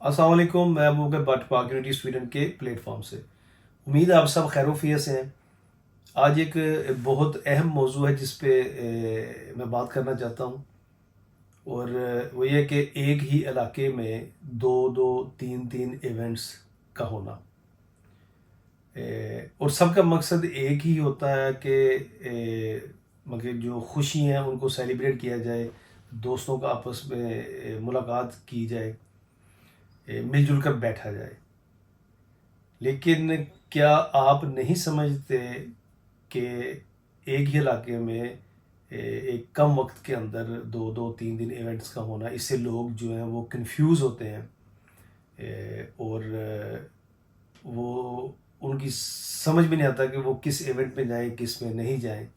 अस्सलाम वालेकुम। मैं हूँ बट पाक यूनिटी स्वीडन के प्लेटफॉर्म से। उम्मीद है आप सब खैरोफियत से हैं। आज एक बहुत अहम मौजू है जिस पे मैं बात करना चाहता हूँ, और वो ये कि एक ही इलाके में दो दो तीन तीन इवेंट्स का होना। और सबका मकसद एक ही होता है कि मतलब जो खुशी हैं उनको सेलिब्रेट किया जाए, दोस्तों का आपस में मुलाकात की जाए, मिलजुल कर बैठा जाए। लेकिन क्या आप नहीं समझते कि एक ही इलाके में एक कम वक्त के अंदर दो दो तीन दिन इवेंट्स का होना, इससे लोग जो हैं वो कंफ्यूज होते हैं, और वो उनकी समझ में नहीं आता कि वो किस इवेंट में जाएं किस में नहीं जाएं,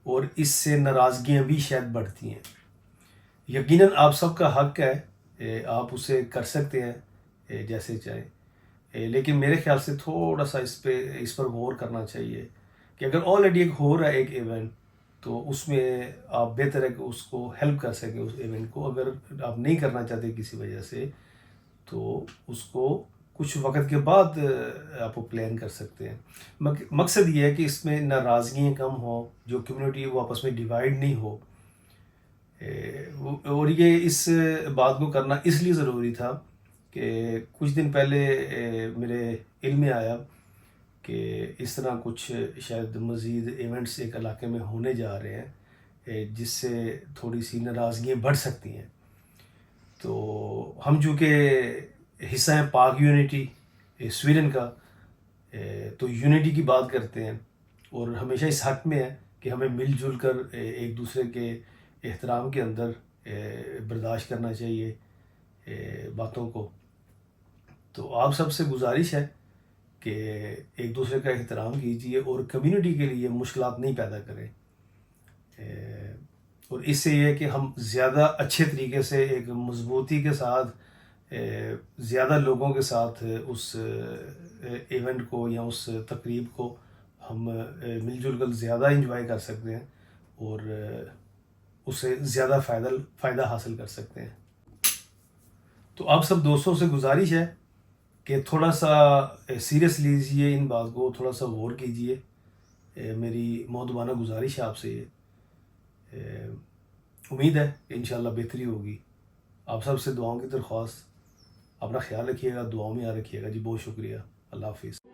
और इससे नाराज़गियाँ भी शायद बढ़ती हैं। यकीनन आप सबका हक है, आप उसे कर सकते हैं जैसे चाहें। लेकिन मेरे ख्याल से थोड़ा सा इस पर गौर करना चाहिए कि अगर ऑलरेडी एक हो रहा है एक इवेंट, तो उसमें आप बेहतर है कि उसको हेल्प कर सकें उस इवेंट को। अगर आप नहीं करना चाहते किसी वजह से, तो उसको कुछ वक्त के बाद आप प्लान कर सकते हैं। मकसद ये है कि इसमें नाराज़गियाँ कम हो, जो कम्युनिटी वो आपस में डिवाइड नहीं हो। और ये इस बात को करना इसलिए ज़रूरी था कि कुछ दिन पहले मेरे इल्म में आया कि इस तरह कुछ शायद मज़ीद इवेंट्स एक इलाके में होने जा रहे हैं, जिससे थोड़ी सी नाराज़गियाँ बढ़ सकती हैं। तो हम चूँकि हिस्सा हैं पाक यूनिटी स्वीडन का, तो यूनिटी की बात करते हैं, और हमेशा इस हक में है कि हमें मिलजुल कर एक दूसरे के एहतराम के अंदर बर्दाश्त करना चाहिए बातों को। तो आप सबसे गुजारिश है कि एक दूसरे का एहतराम कीजिए और कम्युनिटी के लिए मुश्किलात नहीं पैदा करें। और इससे ये है कि हम ज़्यादा अच्छे तरीके से एक मजबूती के साथ ज़्यादा लोगों के साथ उस इवेंट को या उस तकरीब को हम मिलजुल कर ज़्यादा इंजॉय कर सकते हैं, और उससे ज़्यादा फ़ायदा हासिल कर सकते हैं। तो आप सब दोस्तों से गुजारिश है कि थोड़ा सा सीरियस लीजिए इन बात को, थोड़ा सा गौर कीजिए। मेरी मौदबाना गुजारिश है आपसे ये। उम्मीद है कि इंशाल्लाह बेहतरी होगी। आप सब से दुआओं की दरख्वास्त। अपना ख्याल रखिएगा, दुआओं में याद रखिएगा जी। बहुत शुक्रिया। अल्लाह हाफिज़।